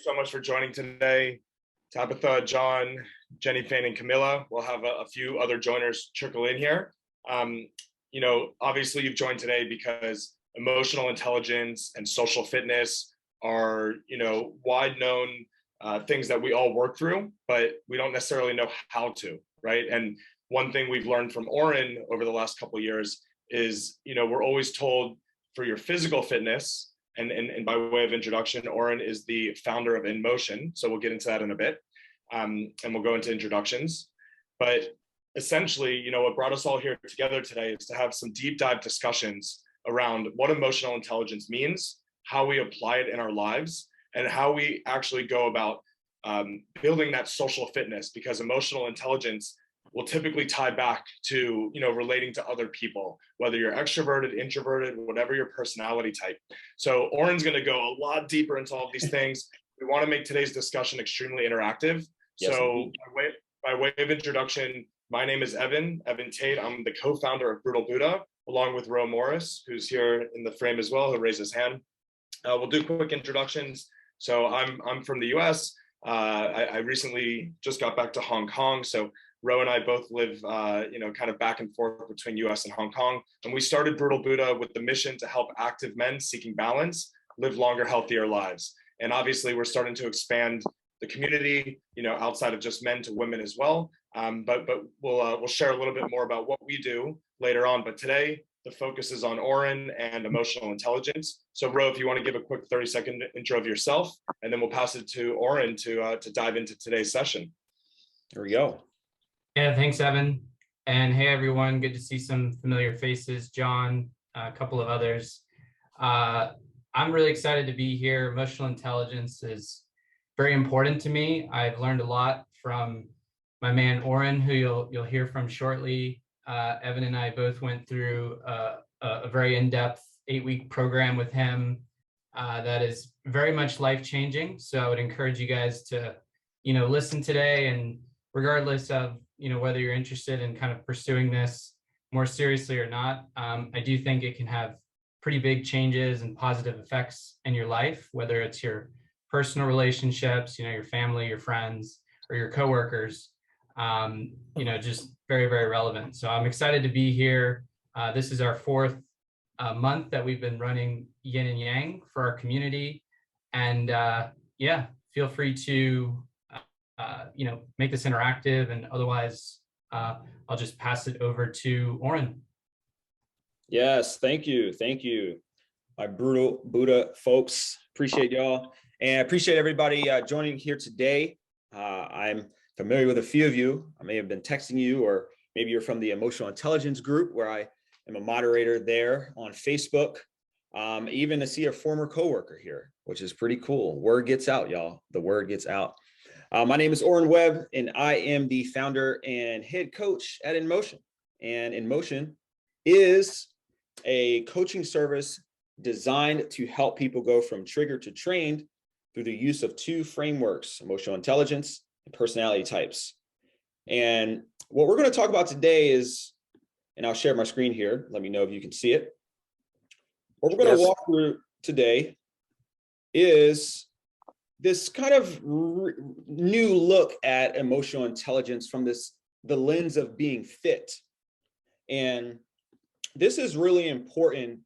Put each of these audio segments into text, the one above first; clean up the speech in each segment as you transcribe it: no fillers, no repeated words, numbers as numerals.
so much for joining today. Tabitha, John, Jenny, Fane, and Camilla. We'll have a few other joiners trickle in here. Obviously you've joined today because emotional intelligence and social fitness are, wide known things that we all work through, but we don't necessarily know how to, right? And one thing we've learned from Oren over the last couple of years is, we're always told for your physical fitness, and by way of introduction, Oren is the founder of Enmocean. So we'll get into that in a bit. And we'll go into introductions. But essentially, what brought us all here together today is to have some deep dive discussions around what emotional intelligence means, how we apply it in our lives, and how we actually go about building that social fitness, because emotional intelligence will typically tie back to, relating to other people, whether you're extroverted, introverted, whatever your personality type. So Oren's going to go a lot deeper into all of these things. We want to make today's discussion extremely interactive. Yes, so by way of introduction, my name is Evan Tate. I'm the co-founder of Brutal Buddha, along with Ro Morris, who's here in the frame as well, who raised his hand. We'll do quick introductions. So I'm from the US. I recently just got back to Hong Kong. So Ro and I both live, kind of back and forth between US and Hong Kong. And we started Brutal Buddha with the mission to help active men seeking balance live longer, healthier lives. And obviously we're starting to expand the community, outside of just men to women as well. But we'll share a little bit more about what we do later on. But today the focus is on Oren and emotional intelligence. So Ro, if you want to give a quick 30-second intro of yourself, and then we'll pass it to Oren to dive into today's session. There we go. Yeah, thanks, Evan. And hey, everyone, good to see some familiar faces, John, a couple of others. I'm really excited to be here. Emotional intelligence is very important to me. I've learned a lot from my man, Oren, who you'll hear from shortly. Evan and I both went through a very in-depth 8-week program with him that is very much life-changing. So I would encourage you guys to, listen today, and regardless of, whether you're interested in kind of pursuing this more seriously or not, I do think it can have pretty big changes and positive effects in your life, whether it's your personal relationships, your family, your friends, or your coworkers, just very, very relevant. So I'm excited to be here. This is our 4th month that we've been running Yin and Yang for our community. And feel free to make this interactive, and otherwise I'll just pass it over to Oren. Yes, thank you. My Brutal Buddha folks, appreciate y'all, and I appreciate everybody joining here today. I'm familiar with a few of you. I may have been texting you, or maybe you're from the emotional intelligence group, where I am a moderator there on Facebook. Even to see a former coworker here, which is pretty cool. Word gets out, y'all. The word gets out. My name is Oren Webb, and I am the founder and head coach at Enmocean. And Enmocean is a coaching service designed to help people go from triggered to trained through the use of 2 frameworks: emotional intelligence and personality types. And what we're going to talk about today is, and I'll share my screen here. Let me know if you can see it. What we're going to walk through today is this kind of new look at emotional intelligence from the lens of being fit. And this is really important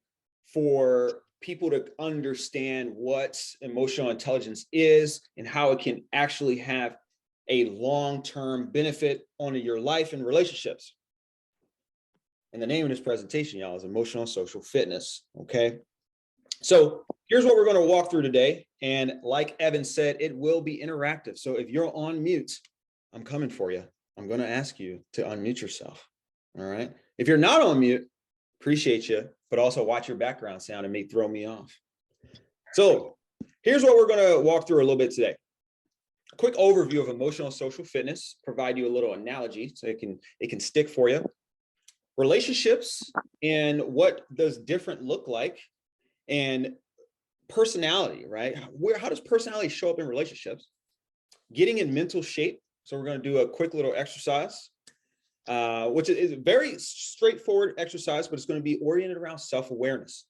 for people to understand what emotional intelligence is and how it can actually have a long-term benefit on your life and relationships. And the name of this presentation, y'all, is Emotional Social Fitness, okay? So here's what we're going to walk through today. And like Evan said, it will be interactive. So if you're on mute, I'm coming for you. I'm going to ask you to unmute yourself, all right? If you're not on mute, appreciate you, but also watch your background sound. It may throw me off. So here's what we're going to walk through a little bit today. A quick overview of emotional social fitness, provide you a little analogy so it can stick for you. Relationships and what does different look like, and personality, right? How does personality show up in relationships? Getting in mental shape. So we're going to do a quick little exercise, which is a very straightforward exercise, but it's going to be oriented around self-awareness.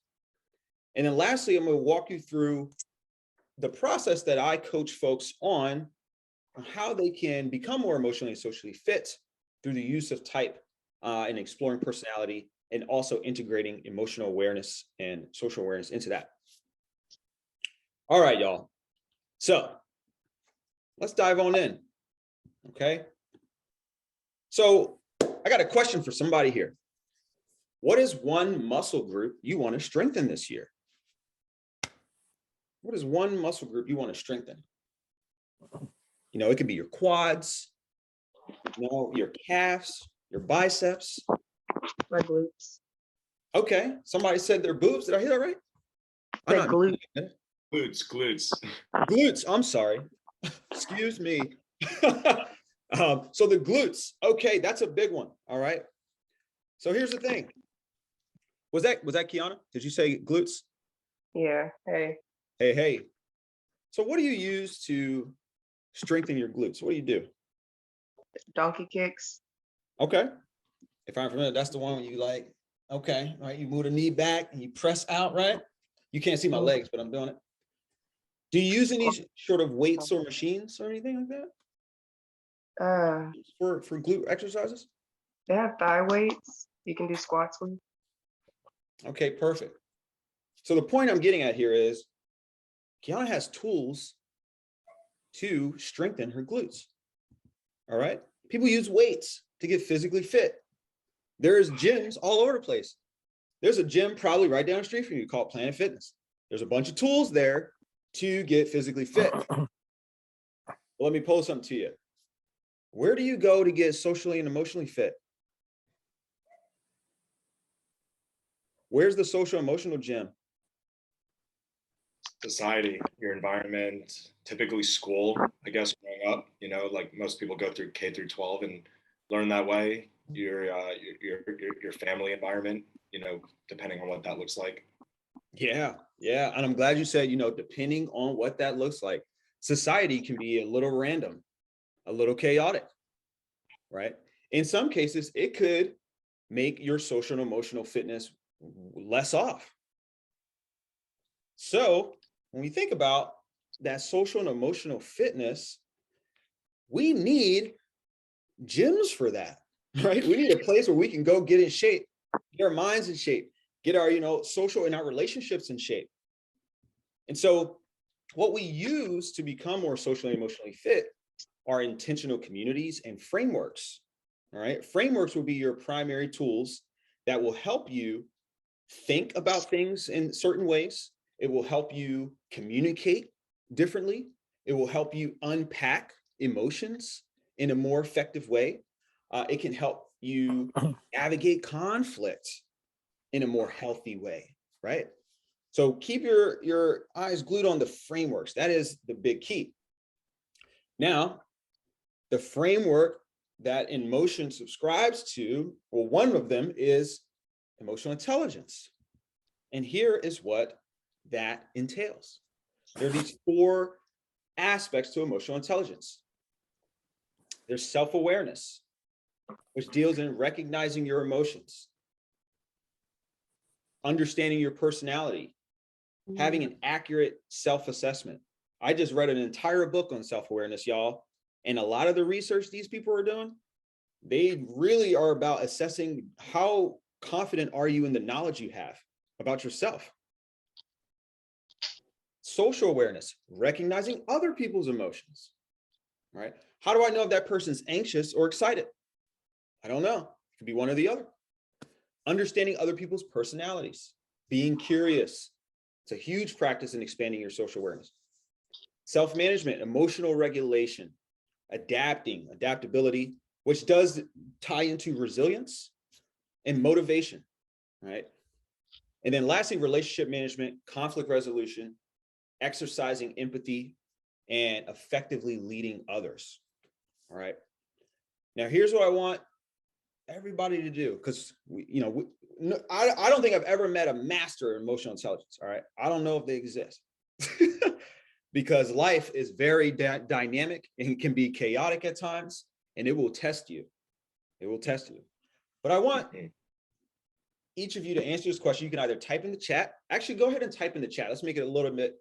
And then lastly, I'm going to walk you through the process that I coach folks on how they can become more emotionally and socially fit through the use of type and exploring personality, and also integrating emotional awareness and social awareness into that. All right, y'all. So let's dive on in. Okay. So I got a question for somebody here. What is one muscle group you want to strengthen this year? What is one muscle group you want to strengthen? You know, it could be your quads, you know, your calves, your biceps. My glutes. Okay. Somebody said their boobs. Did I hear that right? The glutes. Glutes. Glutes. I'm sorry. Excuse me. So the glutes. Okay, that's a big one. All right. So here's the thing. Was that Kiana? Did you say glutes? Yeah. Hey. Hey. So what do you use to strengthen your glutes? What do you do? Donkey kicks. Okay. If I'm familiar, that's the one where you like, okay, right? You move the knee back and you press out, right? You can't see my legs, but I'm doing it. Do you use any sort of weights or machines or anything like that? For glute exercises? They have thigh weights. You can do squats with. Okay, perfect. So the point I'm getting at here is Kiana has tools to strengthen her glutes. All right. People use weights to get physically fit. There's gyms all over the place. There's a gym probably right down the street from you called Planet Fitness. There's a bunch of tools there to get physically fit. Well, let me pose something to you. Where do you go to get socially and emotionally fit? Where's the social emotional gym? Society, your environment, typically school, I guess, growing up, you know, like most people go through K through 12 and learn that way. Your family environment, you know, depending on what that looks like. Yeah. And I'm glad you said, you know, depending on what that looks like, society can be a little random, a little chaotic, right? In some cases, it could make your social and emotional fitness less off. So when we think about that social and emotional fitness, we need gyms for that, right? We need a place where we can go get in shape, get our minds in shape, get our, you know, social and our relationships in shape. And so what we use to become more socially and emotionally fit are intentional communities and frameworks. All right. Frameworks will be your primary tools that will help you think about things in certain ways. It will help you communicate differently. It will help you unpack emotions in a more effective way. It can help you navigate conflict in a more healthy way, right? So keep your eyes glued on the frameworks. That is the big key. Now, the framework that Enmocean subscribes to, well, one of them is emotional intelligence. And here is what that entails. There are these 4 aspects to emotional intelligence. There's self-awareness, which deals in recognizing your emotions, understanding your personality, having an accurate self-assessment. I just read an entire book on self-awareness, y'all. And a lot of the research these people are doing, they really are about assessing how confident are you in the knowledge you have about yourself. Social awareness, recognizing other people's emotions, right? How do I know if that person's anxious or excited? I don't know. It could be one or the other. Understanding other people's personalities, being curious. It's a huge practice in expanding your social awareness. Self-management, emotional regulation, adaptability, which does tie into resilience and motivation, right? And then lastly, relationship management, conflict resolution, exercising empathy, and effectively leading others. All right. Now, here's what I want everybody to do, because I don't think I've ever met a master in emotional intelligence. All right. I don't know if they exist because life is very dynamic and can be chaotic at times, and it will test you. It will test you. But I want each of you to answer this question. You can either type in the chat. Actually, go ahead and type in the chat. Let's make it a little bit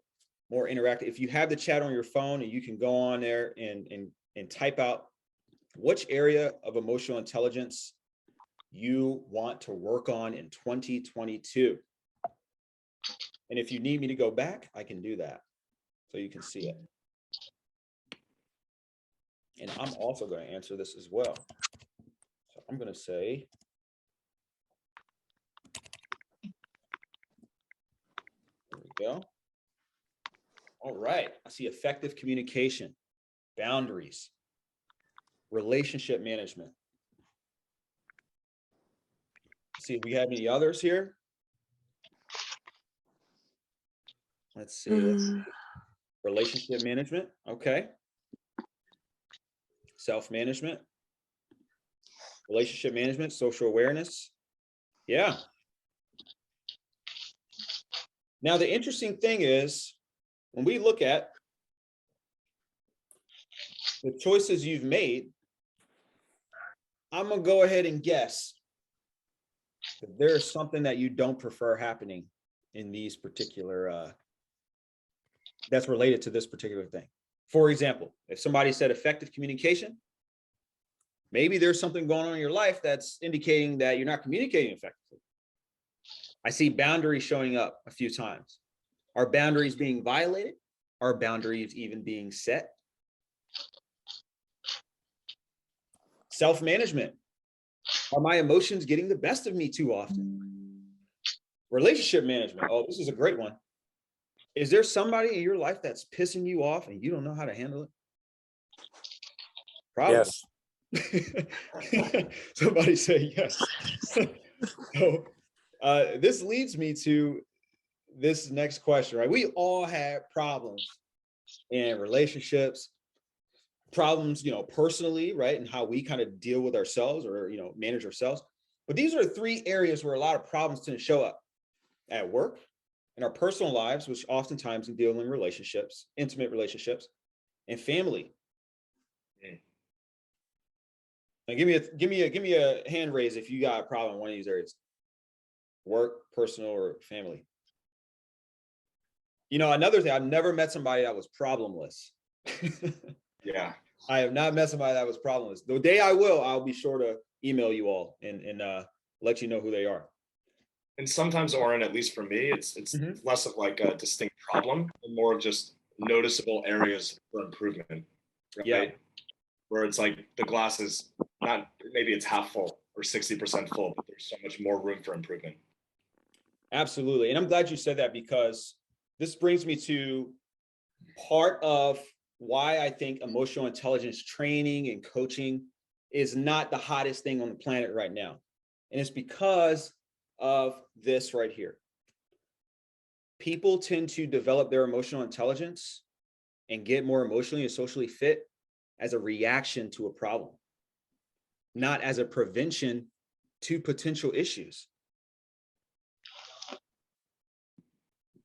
more interactive. If you have the chat on your phone, and you can go on there and type out which area of emotional intelligence you want to work on in 2022. And if you need me to go back, I can do that so you can see it. And I'm also going to answer this as well. So I'm going to say, there we go. All right. I see effective communication, boundaries, relationship management. See if we have any others here. Let's see. Relationship management. Okay. Self-management. Relationship management, social awareness. Yeah. Now, the interesting thing is, when we look at the choices you've made, I'm going to go ahead and guess that there's something that you don't prefer happening in these particular, that's related to this particular thing. For example, if somebody said effective communication, maybe there's something going on in your life that's indicating that you're not communicating effectively. I see boundaries showing up a few times. Are boundaries being violated? Are boundaries even being set? Self-management. Are my emotions getting the best of me too often? Relationship management. Oh, this is a great one. Is there somebody in your life that's pissing you off and you don't know how to handle it? Probably. Yes. Somebody say yes. So this leads me to this next question, right? We all have problems in relationships, problems, personally, right? And how we kind of deal with ourselves or, manage ourselves. But these are 3 areas where a lot of problems tend to show up: at work, in our personal lives, which oftentimes in dealing in relationships, intimate relationships, and family. Now, give me a hand raise if you got a problem in one of these areas: work, personal, or family. Another thing, I've never met somebody that was problemless. Yeah. I have not met somebody that was problemless. The day I will, I'll be sure to email you all and let you know who they are. And sometimes, Oren, at least for me, it's less of like a distinct problem and more of just noticeable areas for improvement, right? Yeah. Where it's like the glass is not, maybe it's half full or 60% full, but there's so much more room for improvement. Absolutely. And I'm glad you said that, because this brings me to part of why I think emotional intelligence training and coaching is not the hottest thing on the planet right now. And it's because of this right here. People tend to develop their emotional intelligence and get more emotionally and socially fit as a reaction to a problem, not as a prevention to potential issues.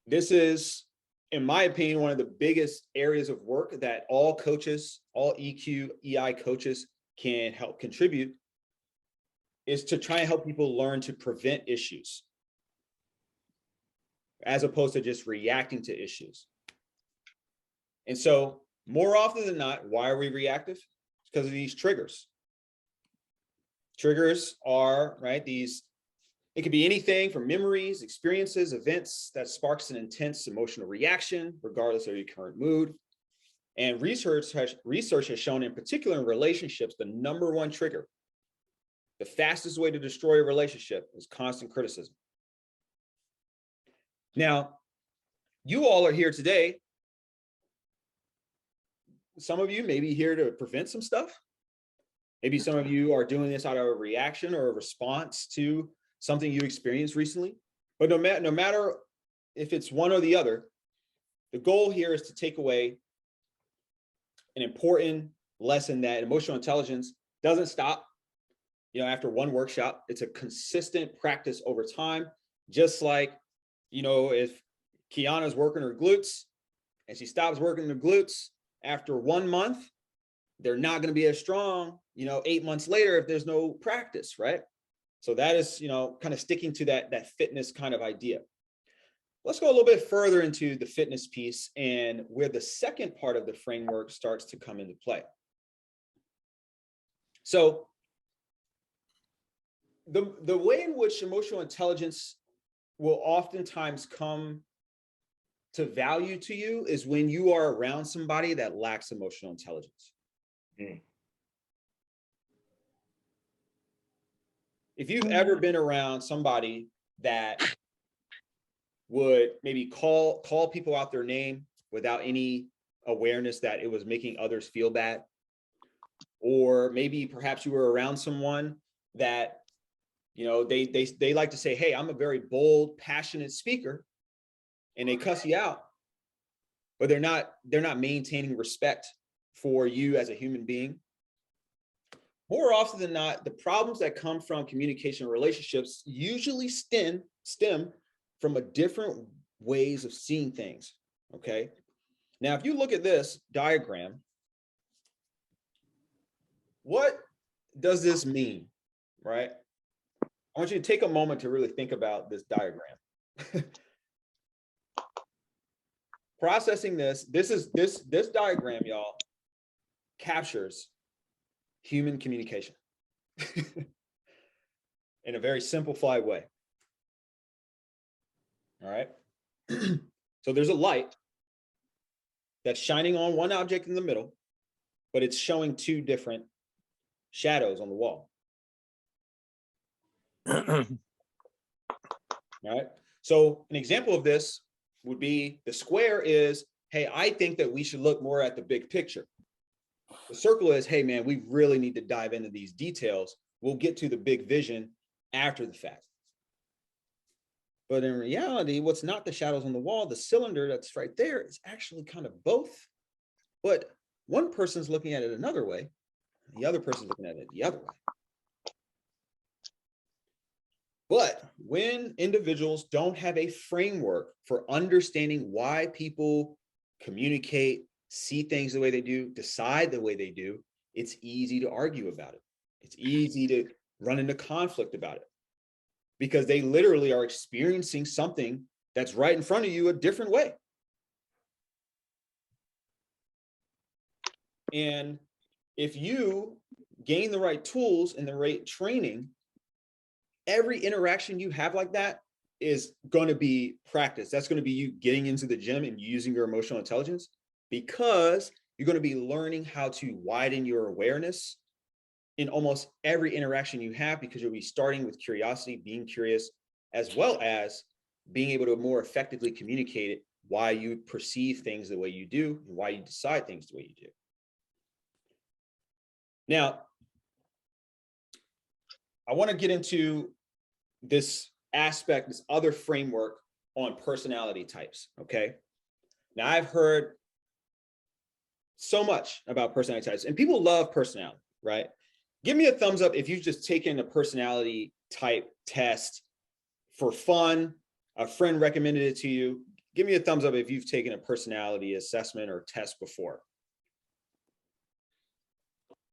This is, in my opinion, one of the biggest areas of work that all coaches, all EQ, EI coaches can help contribute, is to try and help people learn to prevent issues as opposed to just reacting to issues. And so more often than not, why are we reactive? It's because of these triggers. Triggers are, right, it could be anything from memories, experiences, events that sparks an intense emotional reaction, regardless of your current mood. And research has shown, in particular in relationships, the #1 trigger, the fastest way to destroy a relationship, is constant criticism. Now, you all are here today. Some of you may be here to prevent some stuff. Maybe some of you are doing this out of a reaction or a response to something you experienced recently. But no matter if it's one or the other, the goal here is to take away an important lesson that emotional intelligence doesn't stop, after one workshop. It's a consistent practice over time. Just like, if Kiana's working her glutes and she stops working her glutes after 1 month, they're not going to be as strong, 8 months later if there's no practice, right? So that is, kind of sticking to that fitness kind of idea. let's go a little bit further into the fitness piece and where the second part of the framework starts to come into play. So the way in which emotional intelligence will oftentimes come to value to you is when you are around somebody that lacks emotional intelligence. Mm. If you've ever been around somebody that would maybe call people out their name without any awareness that it was making others feel bad, or maybe perhaps you were around someone that, you know, they like to say, hey, I'm a very bold, passionate speaker, and they cuss you out, but they're not maintaining respect for you as a human being. More often than not, the problems that come from communication relationships usually stem from a different ways of seeing things, okay? Now, if you look at this diagram, what does this mean, right? I want you to take a moment to really think about this diagram. Processing this diagram, y'all, captures human communication in a very simplified way. All right. So there's a light that's shining on one object in the middle, but it's showing two different shadows on the wall. All right. So an example of this would be the square is, hey, I think that we should look more at the big picture. The circle is, hey, man, we really need to dive into these details. We'll get to the big vision after the fact. But in reality, what's not the shadows on the wall, the cylinder that's right there is actually kind of both. But one person's looking at it another way, the other person's looking at it the other way. But when individuals don't have a framework for understanding why people communicate, see things the way they do, decide the way they do, it's easy to argue about it. It's easy to run into conflict about it because they literally are experiencing something that's right in front of you a different way. And if you gain the right tools and the right training, every interaction you have like that is going to be practice. That's going to be you getting into the gym and using your emotional intelligence, because you're going to be learning how to widen your awareness in almost every interaction you have, because you'll be starting with curiosity, being curious, as well as being able to more effectively communicate it, why you perceive things the way you do and why you decide things the way you do. Now, I want to get into this aspect, this other framework on personality types, okay? Now, I've heard so much about personality types, and people love personality, right? Give me a thumbs up if you've just taken a personality type test for fun. A friend recommended it to you. Give me a thumbs up if you've taken a personality assessment or test before.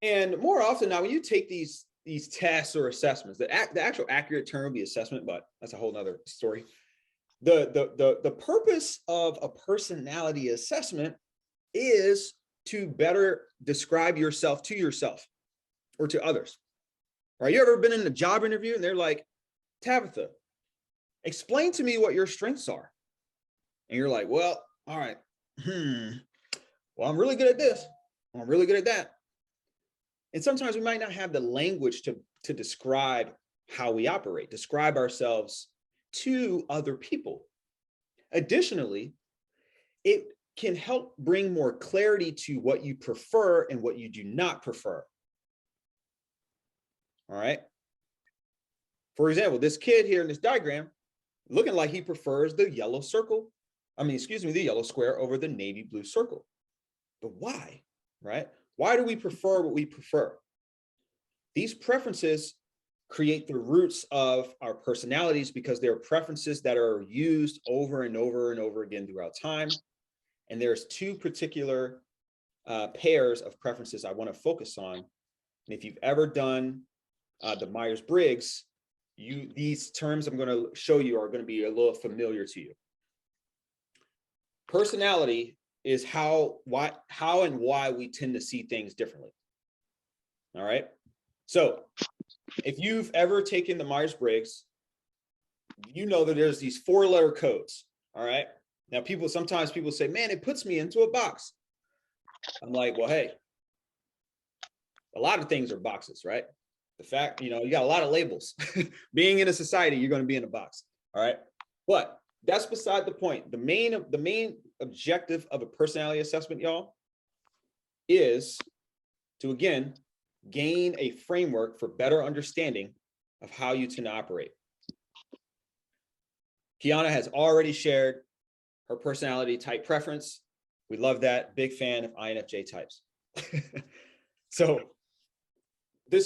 And more often now, when you take these tests or assessments, the actual accurate term would be assessment, but that's a whole nother story. The purpose of a personality assessment is to better describe yourself to yourself or to others. Right? You ever been in a job interview and they're like, Tabitha, explain to me what your strengths are. And you're like, well, all right. Well, I'm really good at this. I'm really good at that. And sometimes we might not have the language to describe how we operate, describe ourselves to other people. Additionally, it can help bring more clarity to what you prefer and what you do not prefer. All right. For example, this kid here in this diagram, looking like he prefers the yellow circle. The yellow square over the navy blue circle. But why, right? Why do we prefer what we prefer? These preferences create the roots of our personalities because they're preferences that are used over and over and over again throughout time. And there's two particular pairs of preferences I want to focus on. And if you've ever done the Myers-Briggs, these terms I'm going to show you are going to be a little familiar to you. personality is how and why we tend to see things differently. All right. So if you've ever taken the Myers-Briggs, you know that there's these 4-letter codes. All right. Now, sometimes people say, man, it puts me into a box. I'm like, well, hey, a lot of things are boxes, right? The fact, you got a lot of labels. Being in a society, you're going to be in a box. All right. But that's beside the point. The main objective of a personality assessment, y'all, is to, again, gain a framework for better understanding of how you tend to operate. Kiana has already shared her personality type preference. We love that. Big fan of INFJ types. So the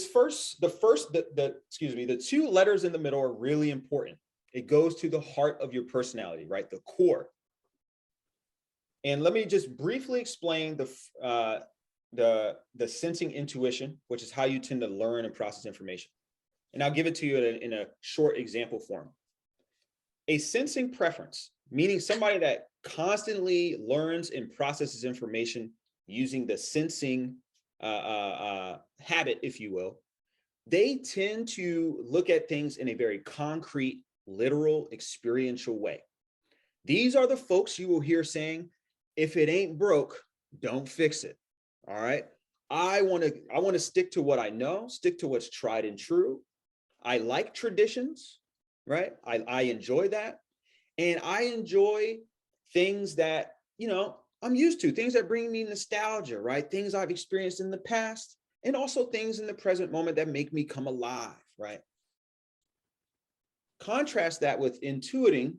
2 letters in the middle are really important. It goes to the heart of your personality, right? The core. And let me just briefly explain the sensing intuition, which is how you tend to learn and process information. And I'll give it to you in a short example form. A sensing preference, meaning somebody that constantly learns and processes information using the sensing habit, if you will, they tend to look at things in a very concrete, literal, experiential way. These are the folks you will hear saying, if it ain't broke, don't fix it. All right. I want to stick to what I know, stick to what's tried and true. I like traditions, right? I enjoy that. And I enjoy things that, I'm used to, things that bring me nostalgia, right? Things I've experienced in the past, and also things in the present moment that make me come alive, right? Contrast that with intuiting.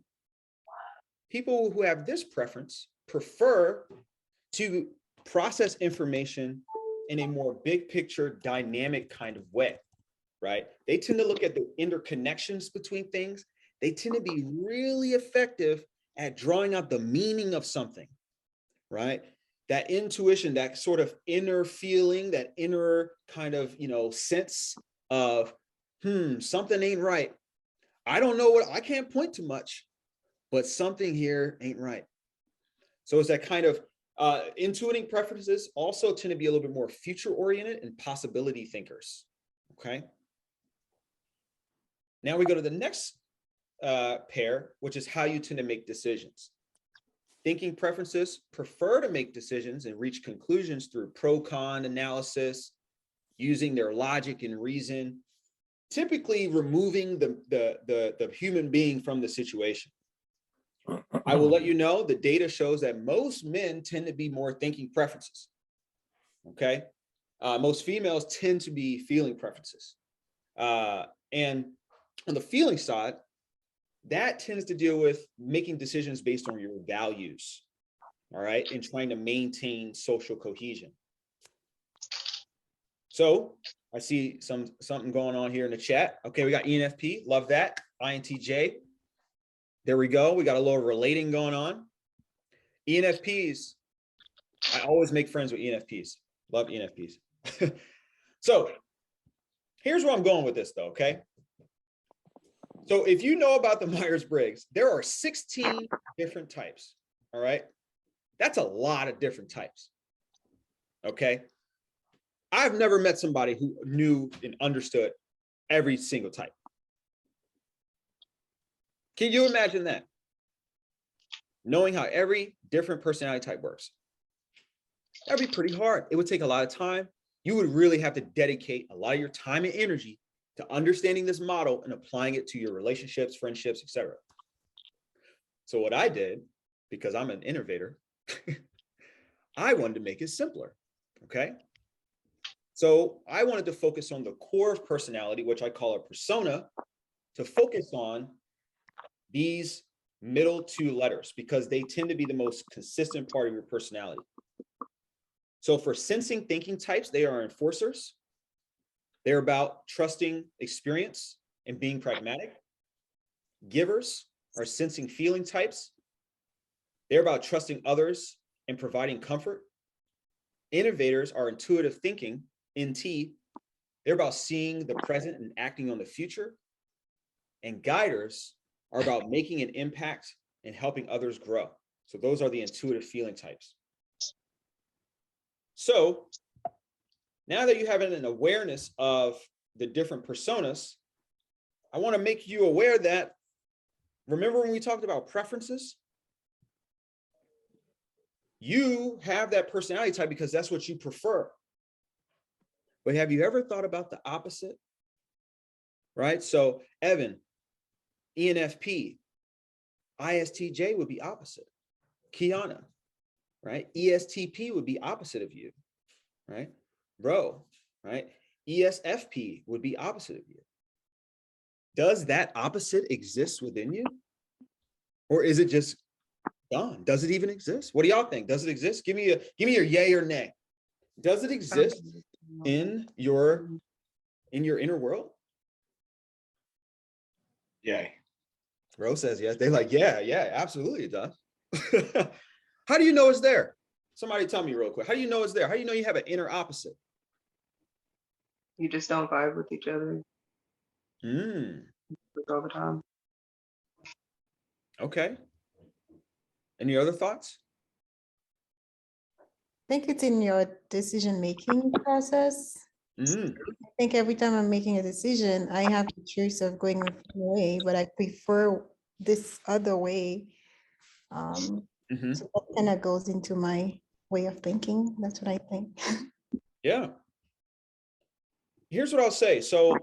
People who have this preference prefer to process information in a more big picture, dynamic kind of way, right? They tend to look at the interconnections between things. They tend to be really effective at drawing out the meaning of something, right? That intuition, that sort of inner feeling, that inner kind of, sense of, something ain't right. I don't know I can't point to much, but something here ain't right. So it's that kind of intuiting preferences also tend to be a little bit more future oriented and possibility thinkers. Okay. Now we go to the next pair, which is how you tend to make decisions. Thinking preferences prefer to make decisions and reach conclusions through pro-con analysis, using their logic and reason, typically removing the human being from the situation. I will let you know, the data shows that most men tend to be more thinking preferences. Okay. Most females tend to be feeling preferences. And on the feeling side, that tends to deal with making decisions based on your values. All right. And trying to maintain social cohesion. So I see something going on here in the chat. Okay. We got ENFP. Love that. INTJ. There we go. We got a little relating going on. ENFPs. I always make friends with ENFPs. Love ENFPs. So here's where I'm going with this though. Okay. So if you know about the Myers-Briggs, there are 16 different types. All right. That's a lot of different types. Okay. I've never met somebody who knew and understood every single type. Can you imagine that? Knowing how every different personality type works. That'd be pretty hard. It would take a lot of time. You would really have to dedicate a lot of your time and energy to understanding this model and applying it to your relationships, friendships, etc. So what I did, because I'm an innovator, I wanted to make it simpler. Okay. So I wanted to focus on the core of personality, which I call a persona, to focus on these middle 2 letters because they tend to be the most consistent part of your personality. So for sensing thinking types, they are enforcers. They're about trusting experience and being pragmatic. Givers are sensing feeling types. They're about trusting others and providing comfort. Innovators are intuitive thinking, NT. They're about seeing the present and acting on the future. And guiders are about making an impact and helping others grow. So those are the intuitive feeling types. So now that you have an awareness of the different personas, I want to make you aware that, remember when we talked about preferences? You have that personality type because that's what you prefer. But have you ever thought about the opposite? Right? So Evan, ENFP, ISTJ would be opposite. Kiana, right? ESTP would be opposite of you, right? Bro, right? ESFP would be opposite of you. Does that opposite exist within you? Or is it just gone? Does it even exist? What do y'all think? Does it exist? Give me your yay or nay. Does it exist in your inner world? Yay. Rose says yes. They like, yeah, absolutely it does. How do you know it's there? Somebody tell me real quick. How do you know it's there? How do you know you have an inner opposite? You just don't vibe with each other all the time. Okay. Any other thoughts? I think it's in your decision-making process. I think every time I'm making a decision, I have the choice of going a way, but I prefer this other way. So that kind of goes into my way of thinking. That's what I think. Yeah. Here's what I'll say. So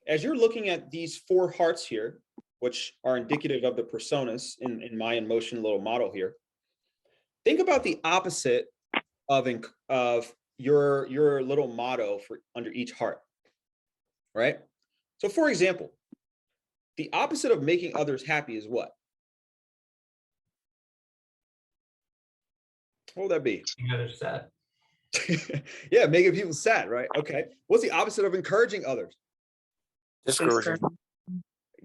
as you're looking at these 4 hearts here, which are indicative of the personas in my emotion little model here, think about the opposite of your little motto for under each heart, right? So for example, the opposite of making others happy is what? What would that be? Making others sad. Yeah, making people sad, right? Okay. What's the opposite of encouraging others? Discouraging.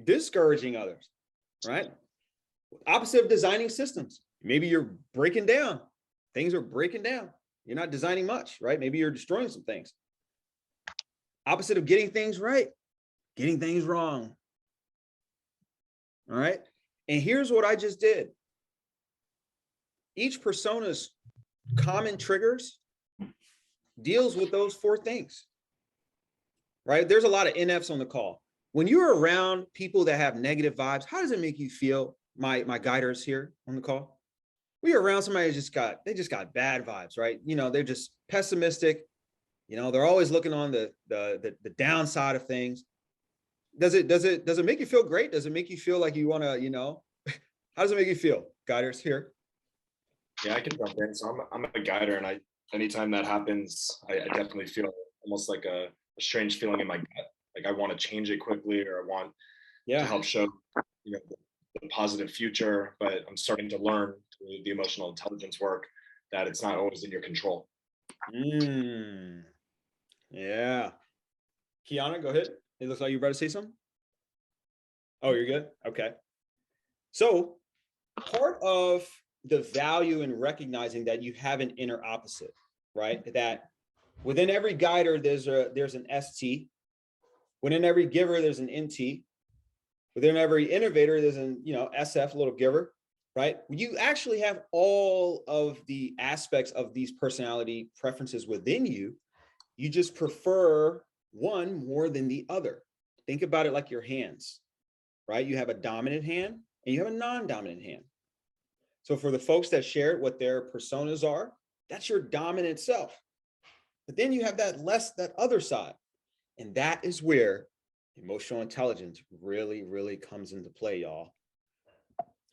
Discouraging others, right? Opposite of designing systems. Maybe you're breaking down. Things are breaking down. You're not designing much, right? Maybe you're destroying some things. Opposite of getting things right, getting things wrong. All right. And here's what I just did. Each persona's common triggers deals with those 4 things, right? There's a lot of NFs on the call. When you're around people that have negative vibes, how does it make you feel? My guiders here on the call. We're around somebody who just got bad vibes, right? You know, they're just pessimistic. You know, they're always looking on the downside of things. Does it make you feel great? Does it make you feel like you want to, you know, how does it make you feel? Guiders here. Yeah, I can jump in. So I'm a guider, and anytime that happens, I definitely feel almost like a strange feeling in my gut. Like I want to change it quickly, or I want to help show, you know, the positive future. But I'm starting to learn through the emotional intelligence work that it's not always in your control. Yeah. Kiana, go ahead. It looks like you're about to say something. Oh, you're good? Okay. So part of the value in recognizing that you have an inner opposite, right? That within every guider, there's an ST. Within every giver, there's an NT. Within every innovator, there's an, you know, SF, little giver, right? You actually have all of the aspects of these personality preferences within you. You just prefer one more than the other. Think about it like your hands, right? You have a dominant hand and you have a non-dominant hand. So for the folks that shared what their personas are, that's your dominant self. But then you have that other side. And that is where emotional intelligence really, really comes into play, y'all.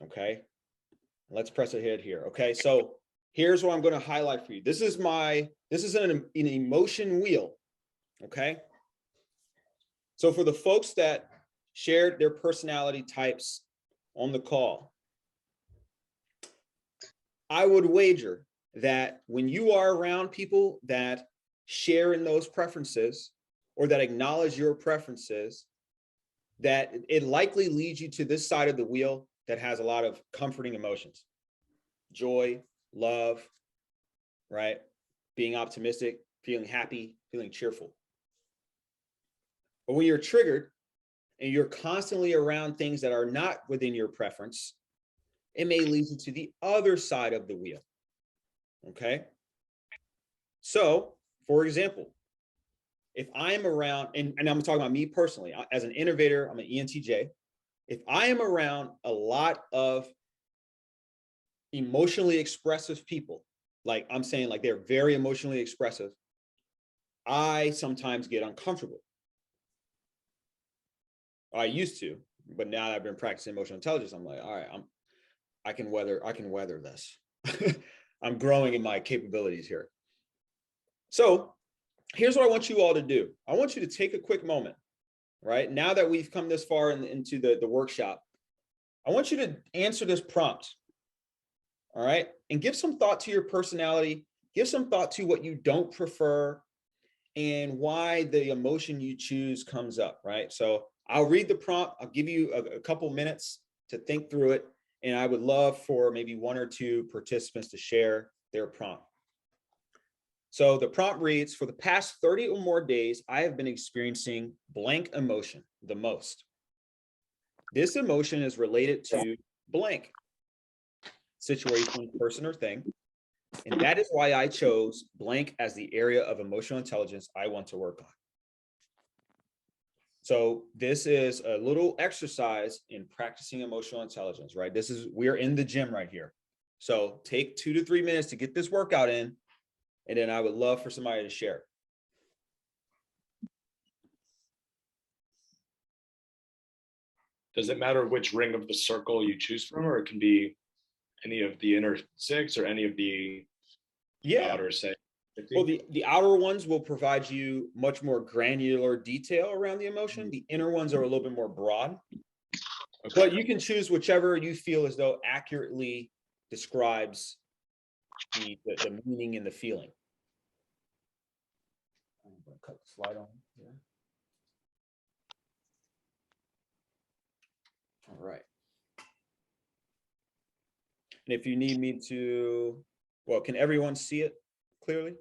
Okay. Let's press ahead here. Okay. So here's what I'm going to highlight for you. This is an emotion wheel. Okay. So for the folks that shared their personality types on the call, I would wager that when you are around people that share in those preferences or that acknowledge your preferences, that it likely leads you to this side of the wheel that has a lot of comforting emotions, joy, love, right? Being optimistic, feeling happy, feeling cheerful. But when you're triggered and you're constantly around things that are not within your preference, it may lead you to the other side of the wheel. Okay. So, for example, if I'm around, and I'm talking about me personally, as an innovator, I'm an ENTJ. If I am around a lot of emotionally expressive people, like I'm saying, like they're very emotionally expressive, I sometimes get uncomfortable. I used to, but now that I've been practicing emotional intelligence, I'm like, all right, I can weather this. I'm growing in my capabilities here. So here's what I want you all to do. I want you to take a quick moment, right? Now that we've come this far into the workshop, I want you to answer this prompt, all right? And give some thought to your personality, give some thought to what you don't prefer and why the emotion you choose comes up, right? So I'll read the prompt. I'll give you a couple minutes to think through it. And I would love for maybe 1 or 2 participants to share their prompt. So the prompt reads, for the past 30 or more days, I have been experiencing blank emotion the most. This emotion is related to blank situation, person, or thing. And that is why I chose blank as the area of emotional intelligence I want to work on. So this is a little exercise in practicing emotional intelligence, right? We're in the gym right here. So take 2 to 3 minutes to get this workout in. And then I would love for somebody to share. Does it matter which ring of the circle you choose from, or it can be any of the inner 6 or any of the outer, say, 50? Well, the outer ones will provide you much more granular detail around the emotion. The inner ones are a little bit more broad. Okay. But you can choose whichever you feel as though accurately describes the meaning and the feeling. I'm going to cut the slide on here. All right. And if you need me to, well, can everyone see it clearly?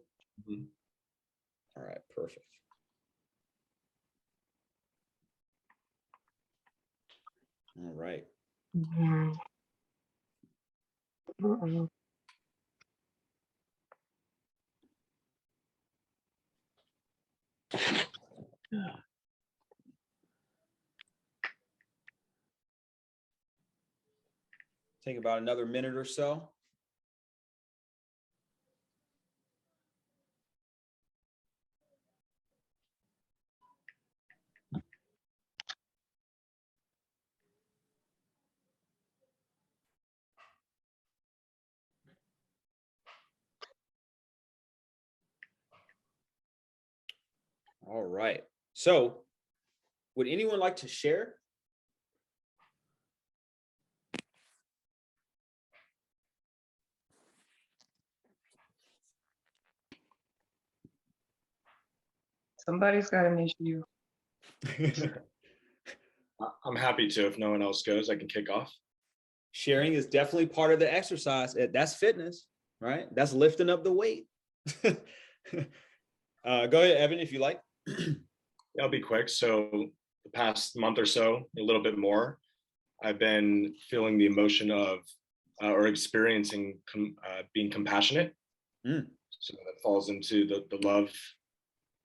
Mm-hmm. All right, perfect. All right. Mm-hmm. Mm-hmm. Take about another minute or so. All right. So would anyone like to share? Somebody's got an issue. I'm happy to. If no one else goes, I can kick off. Sharing is definitely part of the exercise. That's fitness, right? That's lifting up the weight. Go ahead, Evan, if you like. I'll be quick. So the past month or so, a little bit more, I've been feeling the emotion of or experiencing being compassionate. So that falls into the love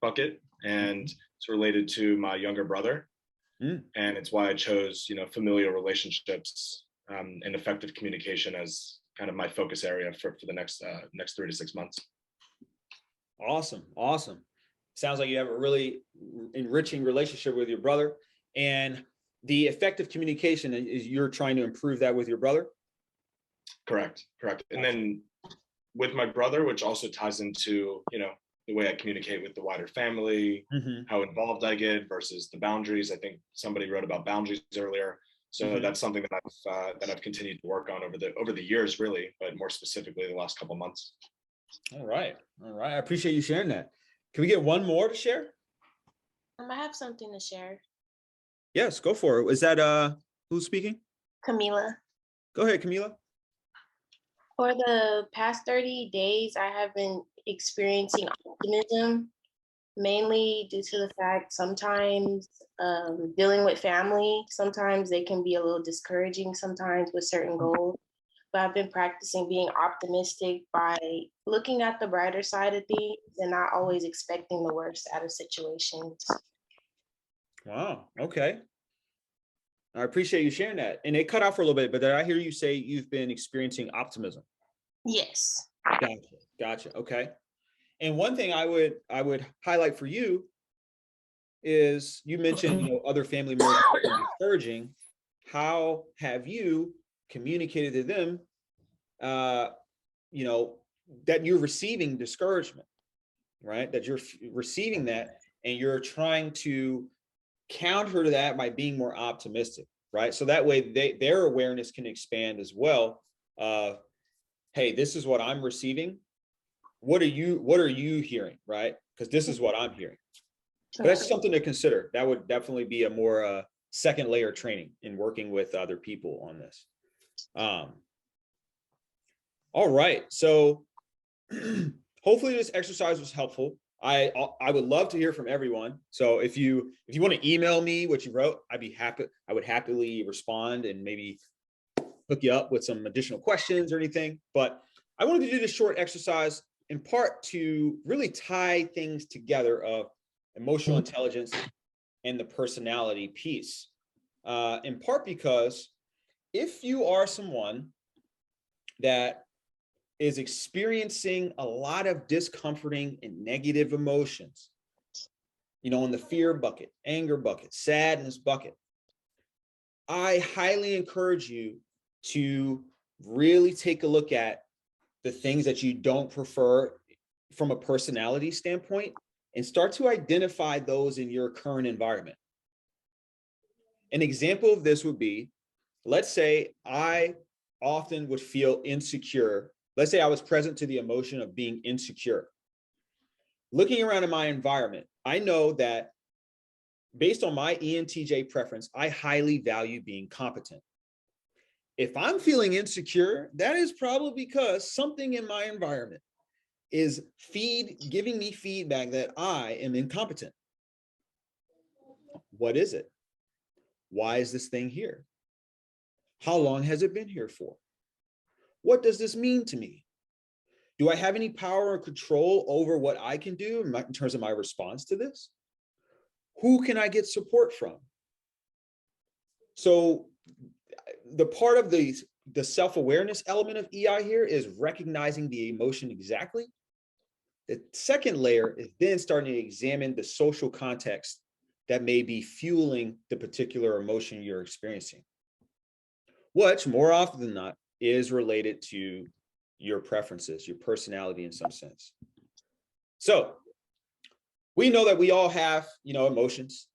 bucket, and it's related to my younger brother. And it's why I chose, familial relationships and effective communication as kind of my focus area for the next 3 to 6 months. Awesome. Awesome. Sounds like you have a really enriching relationship with your brother, and the effective communication is you're trying to improve that with your brother. Correct. And then with my brother, which also ties into, the way I communicate with the wider family, how involved I get versus the boundaries. I think somebody wrote about boundaries earlier. So that's something that I've continued to work on over the years, really, but more specifically the last couple of months. All right. I appreciate you sharing that. Can we get one more to share? I have something to share. Yes, go for it. Is that who's speaking? Camila. Go ahead, Camila. For the past 30 days, I have been experiencing optimism, mainly due to the fact sometimes dealing with family, sometimes they can be a little discouraging sometimes with certain goals. but I've been practicing being optimistic by looking at the brighter side of things and not always expecting the worst out of situations. Wow. Okay. I appreciate you sharing that. And it cut out for a little bit, but did I hear you say you've been experiencing optimism? Yes. Gotcha. Okay. And one thing I would highlight for you is you mentioned, other family members are discouraging. How have you communicated to them, that you're receiving discouragement, right? That you're receiving that, and you're trying to counter to that by being more optimistic, right? So that way their awareness can expand as well. Hey, this is what I'm receiving. What are you hearing, right? Because this is what I'm hearing. But that's something to consider. That would definitely be a more second layer training in working with other people on this. All right. So hopefully this exercise was helpful. I would love to hear from everyone. So if you want to email me what you wrote, I would happily respond and maybe hook you up with some additional questions or anything. But I wanted to do this short exercise in part to really tie things together of emotional intelligence and the personality piece. In part because if you are someone that is experiencing a lot of discomforting and negative emotions, in the fear bucket, anger bucket, sadness bucket, I highly encourage you to really take a look at the things that you don't prefer from a personality standpoint and start to identify those in your current environment. An example of this would be, let's say I often would feel insecure. Let's say I was present to the emotion of being insecure. Looking around in my environment, I know that based on my ENTJ preference, I highly value being competent. If I'm feeling insecure, that is probably because something in my environment is giving me feedback that I am incompetent. What is it? Why is this thing here? How long has it been here for? What does this mean to me? Do I have any power or control over what I can do in terms of my response to this? Who can I get support from? So the part of the self-awareness element of EI here is recognizing the emotion exactly. The second layer is then starting to examine the social context that may be fueling the particular emotion you're experiencing, which more often than not is related to your preferences, your personality in some sense. So we know that we all have, emotions,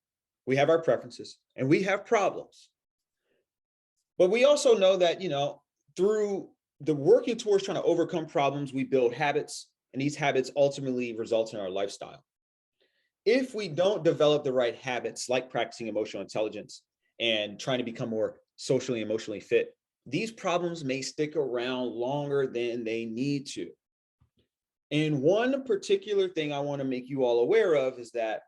we have our preferences, and we have problems. But we also know that, through the working towards trying to overcome problems, we build habits, and these habits ultimately result in our lifestyle. If we don't develop the right habits, like practicing emotional intelligence and trying to become more socially, emotionally fit, these problems may stick around longer than they need to. And one particular thing I want to make you all aware of is that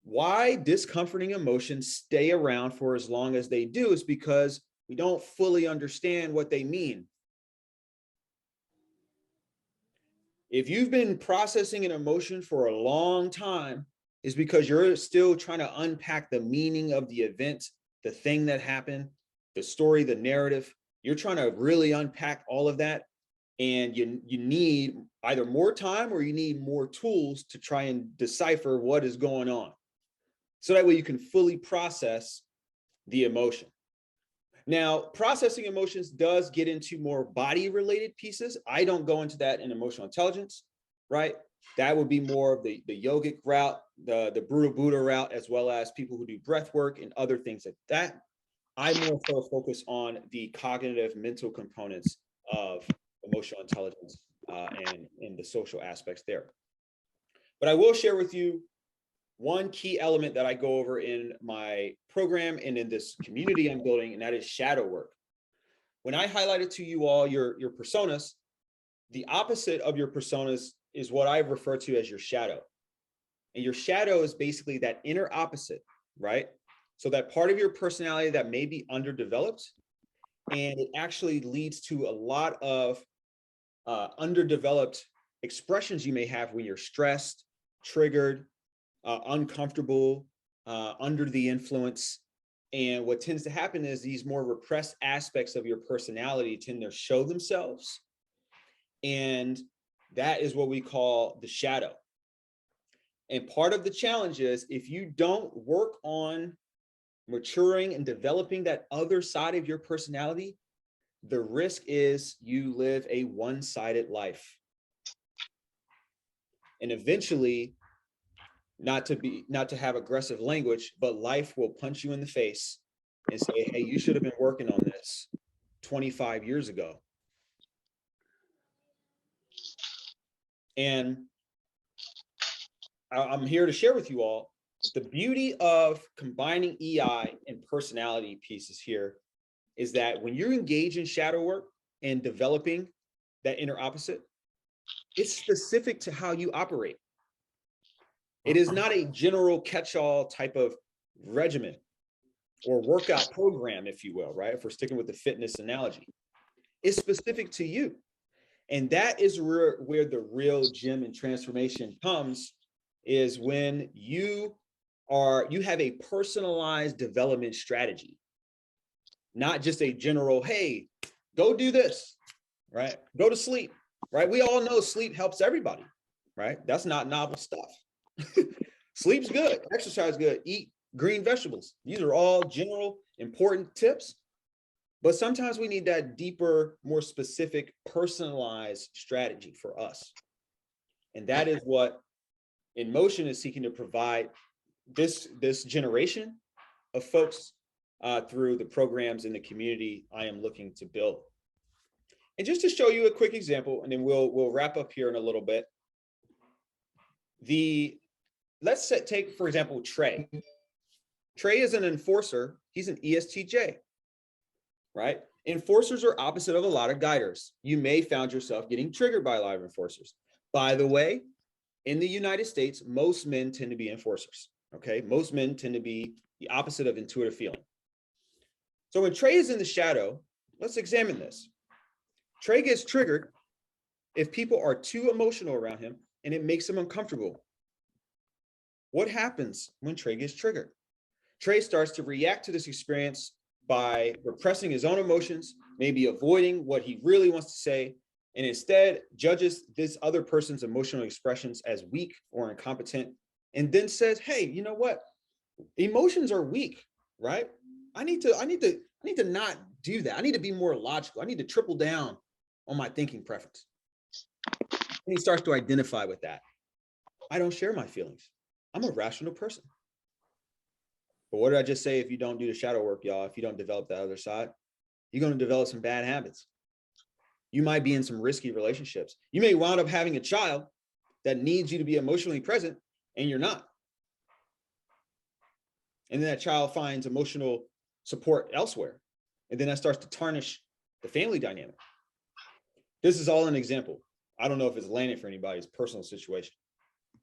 why discomforting emotions stay around for as long as they do is because we don't fully understand what they mean. If you've been processing an emotion for a long time, it's because you're still trying to unpack the meaning of the event, the thing that happened, the story, the narrative. You're trying to really unpack all of that. And you need either more time or you need more tools to try and decipher what is going on. So that way you can fully process the emotion. Now, processing emotions does get into more body-related pieces. I don't go into that in emotional intelligence, right? That would be more of the yogic route, the Brutal Buddha route, as well as people who do breath work and other things like that. I more so focus on the cognitive mental components of emotional intelligence and the social aspects there. But I will share with you one key element that I go over in my program and in this community I'm building, and that is shadow work. When I highlighted to you all your personas, the opposite of your personas is what I refer to as your shadow. And your shadow is basically that inner opposite, right? So that part of your personality that may be underdeveloped And it actually leads to a lot of underdeveloped expressions you may have when you're stressed, triggered, uncomfortable, under the influence. And what tends to happen is these more repressed aspects of your personality tend to show themselves. And that is what we call the shadow. And part of the challenge is if you don't work on maturing and developing that other side of your personality, the risk is you live a one-sided life. And eventually, not to have aggressive language, but life will punch you in the face and say, hey, you should have been working on this 25 years ago. And I'm here to share with you all the beauty of combining EI and personality pieces here is that when you engage in shadow work and developing that inner opposite, it's specific to how you operate. It is not a general catch-all type of regimen or workout program, if you will, right? If we're sticking with the fitness analogy, it's specific to you. And that is where the real gym and transformation comes, is when you have a personalized development strategy, not just a general, hey, go do this, right? Go to sleep, right? We all know sleep helps everybody, right? That's not novel stuff. Sleep's good, exercise good, eat green vegetables. These are all general important tips, but sometimes we need that deeper, more specific, personalized strategy for us. And that is what Enmocean is seeking to provide this generation of folks through the programs in the community I am looking to build. And just to show you a quick example, and then we'll wrap up here in a little bit. Let's take, for example, TREY. TREY is an enforcer. He's an ESTJ, right? Enforcers are opposite of a lot of guiders. You may found yourself getting triggered by a lot of enforcers. By the way, in the United States, most men tend to be enforcers, okay? Most men tend to be the opposite of intuitive feeling. So when TREY is in the shadow, let's examine this. TREY gets triggered if people are too emotional around him and it makes him uncomfortable. What happens when TREY gets triggered? TREY starts to react to this experience by repressing his own emotions, maybe avoiding what he really wants to say, and instead judges this other person's emotional expressions as weak or incompetent, and then says, hey, you know what? Emotions are weak, right? I need to not do that. I need to be more logical. I need to triple down on my thinking preference. And he starts to identify with that. I don't share my feelings. I'm a rational person. But what did I just say? If you don't do the shadow work, y'all, if you don't develop that other side, you're going to develop some bad habits. You might be in some risky relationships. You may wind up having a child that needs you to be emotionally present and you're not. And then that child finds emotional support elsewhere. And then that starts to tarnish the family dynamic. This is all an example. I don't know if it's landed for anybody's personal situation.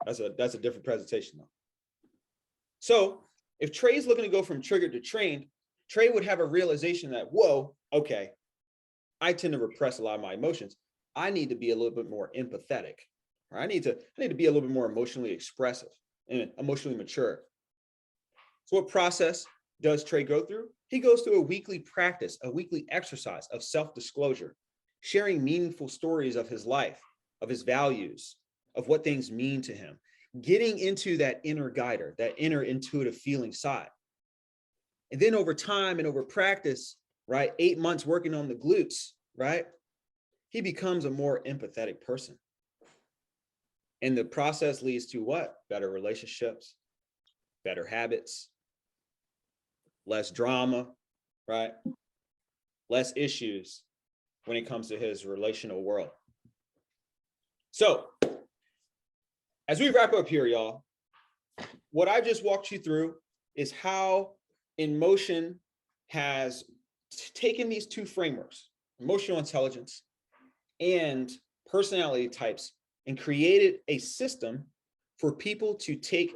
That's a different presentation though. So if TREY is looking to go from triggered to trained, TREY would have a realization that, whoa, okay, I tend to repress a lot of my emotions. I need to be a little bit more empathetic. Or I need to be a little bit more emotionally expressive and emotionally mature. So what process does TREY go through? He goes through a weekly practice, a weekly exercise of self-disclosure, sharing meaningful stories of his life, of his values, of what things mean to him, getting into that inner guider, that inner intuitive feeling side. And then over time and over practice, right, 8 months working on the glutes, right, he becomes a more empathetic person. And the process leads to what? Better relationships, better habits, less drama, right? Less issues when it comes to his relational world. So as we wrap up here, y'all, what I just walked you through is how Enmocean has taken these two frameworks, emotional intelligence and personality types, and created a system for people to take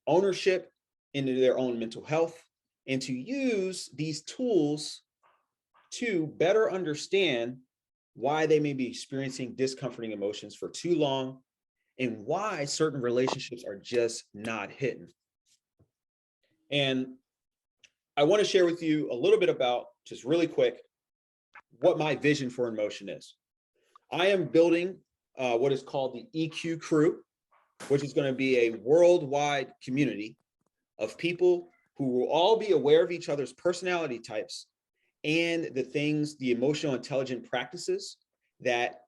ownership into their own mental health and to use these tools to better understand why they may be experiencing discomforting emotions for too long and why certain relationships are just not hitting. And I want to share with you a little bit about, just really quick, what my vision for Enmocean is. I am building what is called the EQ crew, which is going to be a worldwide community of people who will all be aware of each other's personality types and the things, the emotional intelligent practices that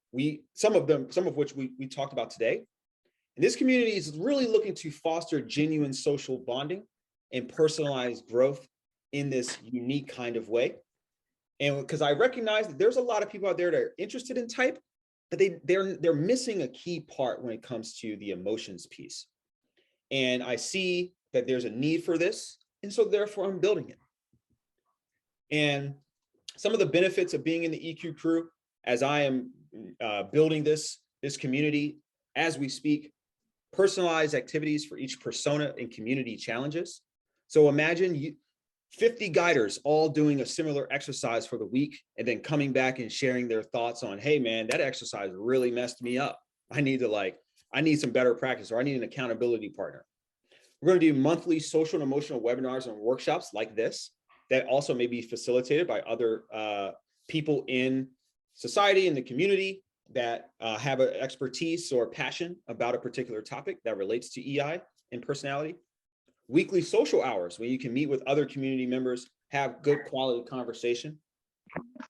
some of which we talked about today. And this community is really looking to foster genuine social bonding and personalized growth in this unique kind of way. And because I recognize that there's a lot of people out there that are interested in type, but they're missing a key part when it comes to the emotions piece. And I see that there's a need for this, and so therefore I'm building it. And some of the benefits of being in the EQ crew, as I am building this community as we speak, personalized activities for each persona and community challenges. So imagine 50 guiders all doing a similar exercise for the week and then coming back and sharing their thoughts on, hey man, that exercise really messed me up. I need some better practice, or I need an accountability partner. We're going to do monthly social and emotional webinars and workshops like this that also may be facilitated by other people in society, in the community, that have an expertise or passion about a particular topic that relates to EI and personality. Weekly social hours where you can meet with other community members, have good quality conversation.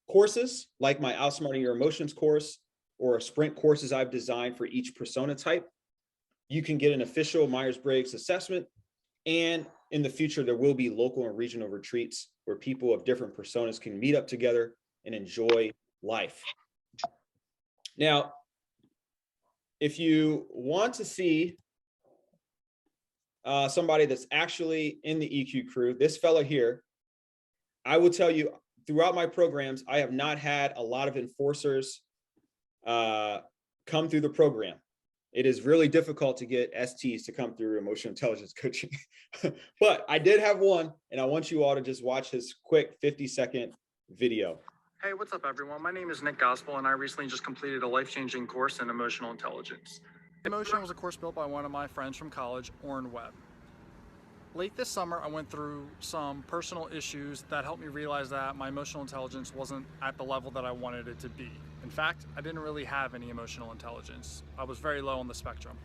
Courses like my Outsmarting Your Emotions course or sprint courses I've designed for each persona type. You can get an official Myers-Briggs assessment. And in the future, there will be local and regional retreats where people of different personas can meet up together and enjoy life. Now, if you want to see somebody that's actually in the EQ crew, this fella here, I will tell you, throughout my programs, I have not had a lot of enforcers come through the program. It is really difficult to get STs to come through emotional intelligence coaching. But I did have one, and I want you all to just watch his quick 50-second video. Hey, what's up, everyone? My name is Nick Gospel, and I recently just completed a life-changing course in emotional intelligence. Emotion was a course built by one of my friends from college, Orrin Webb. Late this summer, I went through some personal issues that helped me realize that my emotional intelligence wasn't at the level that I wanted it to be. In fact, I didn't really have any emotional intelligence. I was very low on the spectrum.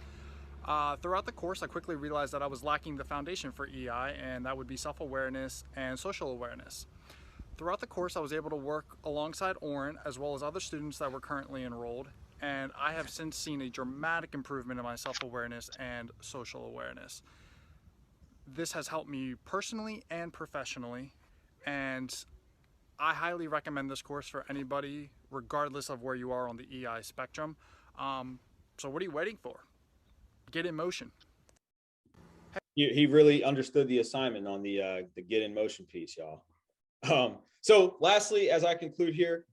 Throughout the course, I quickly realized that I was lacking the foundation for EI, and that would be self-awareness and social awareness. Throughout the course, I was able to work alongside Orrin as well as other students that were currently enrolled, and I have since seen a dramatic improvement in my self-awareness and social awareness. This has helped me personally and professionally, and I highly recommend this course for anybody, regardless of where you are on the EI spectrum. So what are you waiting for? Get in motion. He really understood the assignment on the get in motion piece, y'all. So lastly, as I conclude here,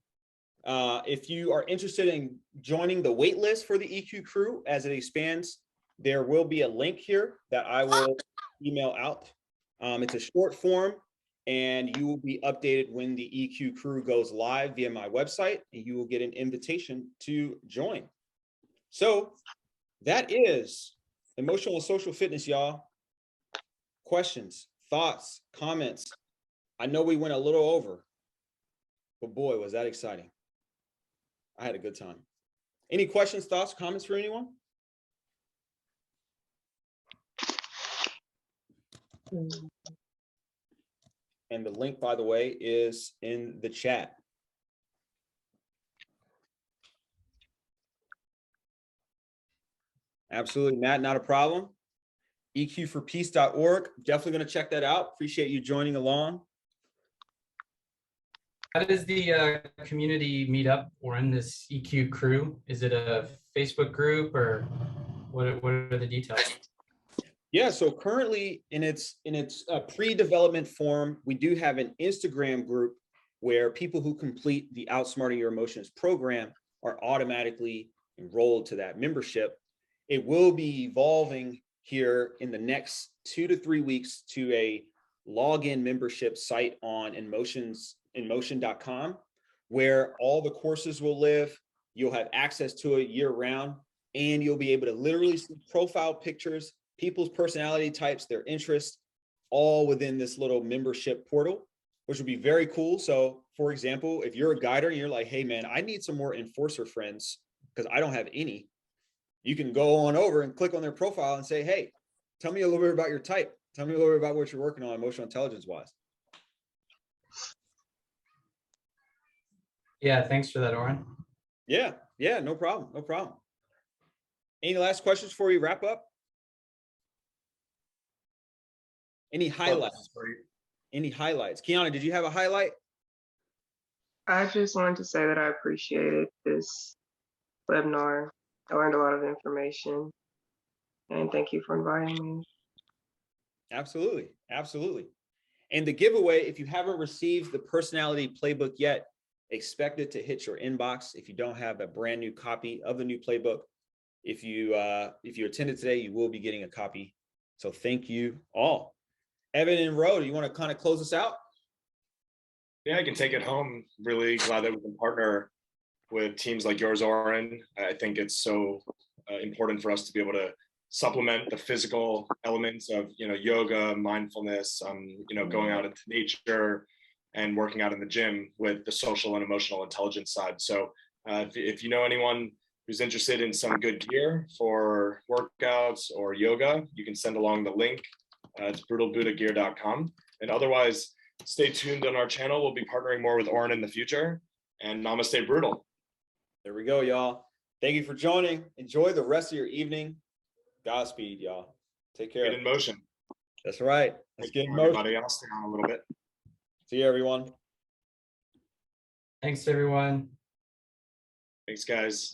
if you are interested in joining the wait list for the EQ crew as it expands, there will be a link here that I will email out. It's a short form, and you will be updated when the EQ crew goes live via my website, and you will get an invitation to join. So that is emotional and social fitness, y'all. Questions, thoughts, comments. I know we went a little over, but boy, was that exciting. I had a good time. Any questions, thoughts, comments for anyone? And the link, by the way, is in the chat. Absolutely, Matt, not a problem. EQforpeace.org. Definitely going to check that out. Appreciate you joining along. How does the community meet up or in this EQ crew? Is it a Facebook group, or what are the details? Yeah, so currently in its pre-development form, we do have an Instagram group where people who complete the Outsmarting Your Emotions program are automatically enrolled to that membership. It will be evolving here in the next 2 to 3 weeks to a login membership site on Enmocean.com, where all the courses will live. You'll have access to it year round, and you'll be able to literally see profile pictures, people's personality types, their interests, all within this little membership portal, which would be very cool. So for example, if you're a guider and you're like, hey man, I need some more enforcer friends because I don't have any, you can go on over and click on their profile and say, hey, tell me a little bit about your type. Tell me a little bit about what you're working on emotional intelligence wise. Yeah, thanks for that, Oren. Yeah, no problem. No problem. Any last questions before we wrap up? Any highlights? Any highlights? Kiana, did you have a highlight? I just wanted to say that I appreciated this webinar. I learned a lot of information, and thank you for inviting me. Absolutely. Absolutely. And the giveaway, if you haven't received the personality playbook yet, expect it to hit your inbox. If you don't have a brand new copy of the new playbook, if you attended today, you will be getting a copy. So thank you all. Evan and Ro, do you want to kind of close us out? Yeah, I can take it home. Really glad that we can partner with teams like yours, Oren. I think it's so important for us to be able to supplement the physical elements of, yoga, mindfulness, going out into nature and working out in the gym with the social and emotional intelligence side. So if you know anyone who's interested in some good gear for workouts or yoga, you can send along the link. It's brutalbuddhagear.com. And otherwise, stay tuned on our channel. We'll be partnering more with Oren in the future. And namaste, Brutal. There we go, y'all. Thank you for joining. Enjoy the rest of your evening. Godspeed, y'all. Take care. Get in motion. That's right. Let's get in motion. Everybody, I'll stay on a little bit. See you, everyone. Thanks, everyone. Thanks, guys.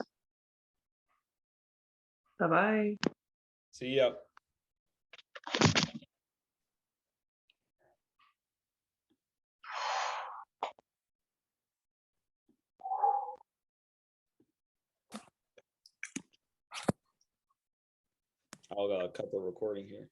Bye-bye. See ya. I'll cut the recording here.